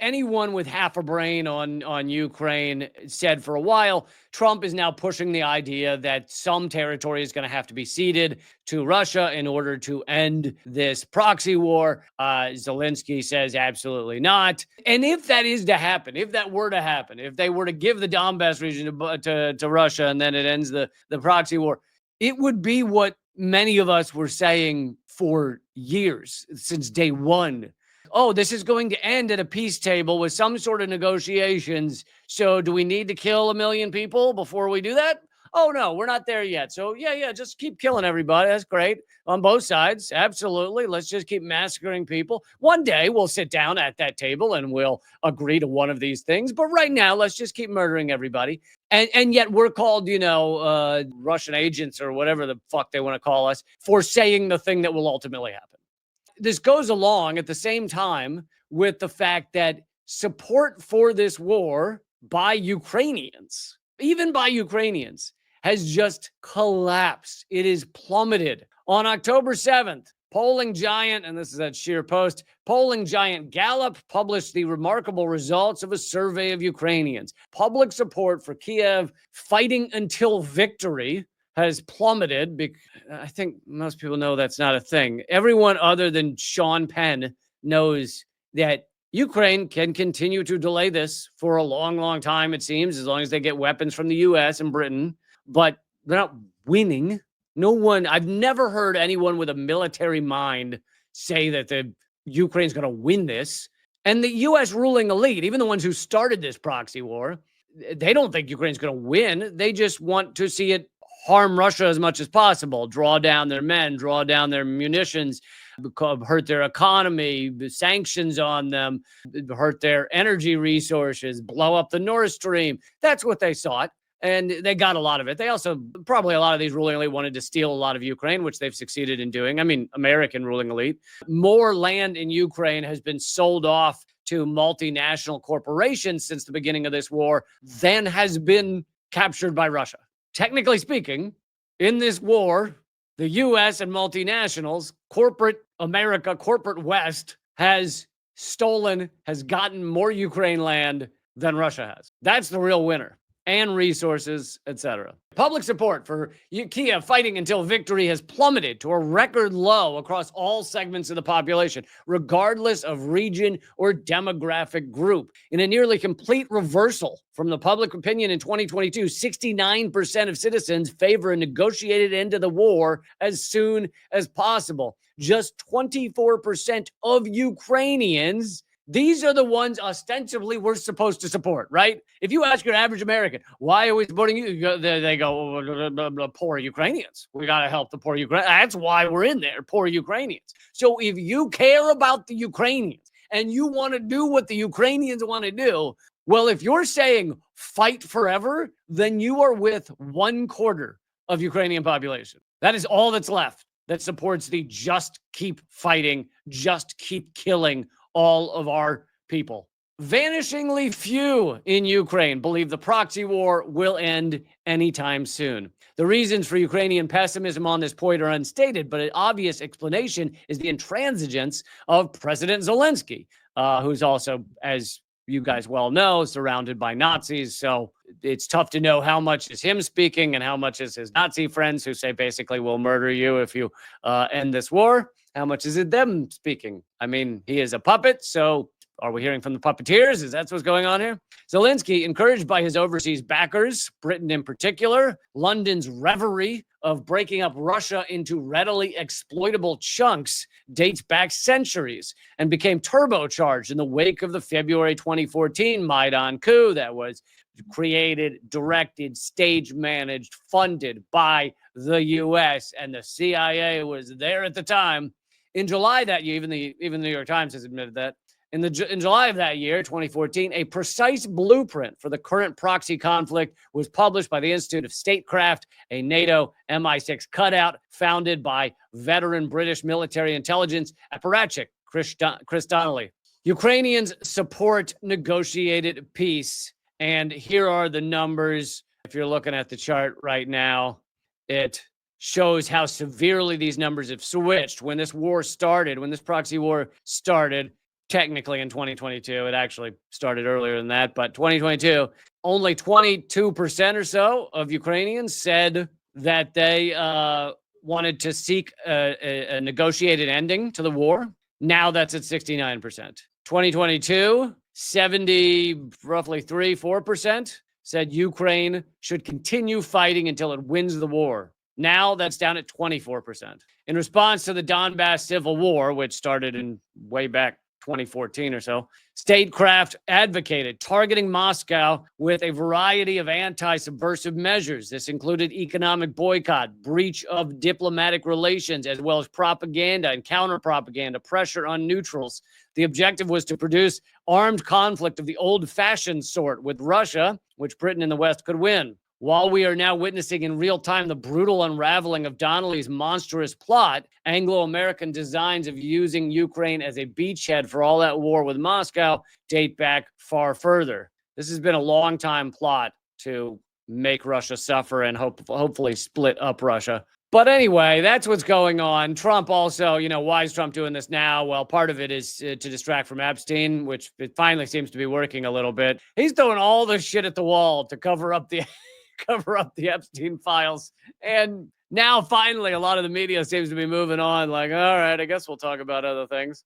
Anyone with half a brain on Ukraine said for a while, Trump is now pushing the idea that some territory is going to have to be ceded to Russia in order to end this proxy war. Zelensky says absolutely not. And if that is to happen, if that were to happen, if they were to give the Donbass region to Russia and then it ends the proxy war, it would be what many of us were saying for years, since day one. Oh, this is going to end at a peace table with some sort of negotiations. So do we need to kill 1 million people before we do that? Oh, no, we're not there yet. So, yeah, just keep killing everybody. That's great on both sides. Absolutely. Let's just keep massacring people. One day we'll sit down at that table and we'll agree to one of these things. But right now, let's just keep murdering everybody. And yet we're called, Russian agents or whatever the fuck they want to call us for saying the thing that will ultimately happen. This goes along at the same time with the fact that support for this war by Ukrainians, even by Ukrainians, has just collapsed. It is plummeted. On October 7th, polling giant, and this is at Sheer Post, polling giant Gallup published the remarkable results of a survey of Ukrainians. Public support for Kiev fighting until victory has plummeted. I think most people know that's not a thing. Everyone other than Sean Penn knows that Ukraine can continue to delay this for a long, long time, it seems, as long as they get weapons from the U.S. and Britain. But they're not winning. I've never heard anyone with a military mind say that the Ukraine's going to win this. And the U.S. ruling elite, even the ones who started this proxy war, they don't think Ukraine's going to win. They just want to see it harm Russia as much as possible, draw down their men, draw down their munitions, hurt their economy, sanctions on them, hurt their energy resources, blow up the Nord Stream. That's what they sought. And they got a lot of it. They also, probably a lot of these ruling elite wanted to steal a lot of Ukraine, which they've succeeded in doing. I mean, American ruling elite. More land in Ukraine has been sold off to multinational corporations since the beginning of this war than has been captured by Russia. Technically speaking, in this war, the U.S. and multinationals, corporate America, corporate West, has gotten more Ukraine land than Russia has. That's the real winner. And resources, etc. Public support for Kiev fighting until victory has plummeted to a record low across all segments of the population, regardless of region or demographic group. In a nearly complete reversal from the public opinion in 2022, 69% of citizens favor a negotiated end to the war as soon as possible. Just 24% of Ukrainians, these are the ones ostensibly we're supposed to support, right? If you ask your average American, why are we supporting you? They go, poor Ukrainians. We got to help the poor Ukrainians. That's why we're in there, poor Ukrainians. So if you care about the Ukrainians and you want to do what the Ukrainians want to do, well, if you're saying fight forever, then you are with 1/4 of Ukrainian population. That is all that's left that supports the just keep fighting, just keep killing all of our people. Vanishingly few in Ukraine believe the proxy war will end anytime soon. The reasons for Ukrainian pessimism on this point are unstated, but an obvious explanation is the intransigence of President Zelensky, who's also, as you guys well know, surrounded by Nazis. So it's tough to know how much is him speaking and how much is his Nazi friends who say basically we'll murder you if you end this war. How much is it them speaking? I mean, he is a puppet, so are we hearing from the puppeteers? Is that what's going on here? Zelensky, encouraged by his overseas backers, Britain in particular, London's reverie of breaking up Russia into readily exploitable chunks dates back centuries and became turbocharged in the wake of the February 2014 Maidan coup that was created, directed, stage managed, funded by the U.S. and the CIA was there at the time. In July that year, even the New York Times has admitted that. In July of that year, 2014, a precise blueprint for the current proxy conflict was published by the Institute of Statecraft, a NATO MI6 cutout founded by veteran British military intelligence apparatchik Chris Donnelly. Ukrainians support negotiated peace, and here are the numbers. If you're looking at the chart right now, it shows how severely these numbers have switched. When this war started, when this proxy war started, technically in 2022. It actually started earlier than that, but 2022, only 22% or so of Ukrainians said that they wanted to seek a negotiated ending to the war. Now that's at 69%. 2022, roughly 4% said Ukraine should continue fighting until it wins the war. Now that's down at 24%. In response to the Donbass Civil War, which started in way back 2014 or so, statecraft advocated targeting Moscow with a variety of anti-subversive measures. This included economic boycott, breach of diplomatic relations, as well as propaganda and counter-propaganda, pressure on neutrals. The objective was to produce armed conflict of the old-fashioned sort with Russia, which Britain and the West could win. While we are now witnessing in real time the brutal unraveling of Donnelly's monstrous plot, Anglo-American designs of using Ukraine as a beachhead for all that war with Moscow date back far further. This has been a long-time plot to make Russia suffer and hopefully split up Russia. But anyway, that's what's going on. Trump also, why is Trump doing this now? Well, part of it is to distract from Epstein, which it finally seems to be working a little bit. He's throwing all this shit at the wall to cover up the Epstein files. And now finally, a lot of the media seems to be moving on like, all right, I guess we'll talk about other things.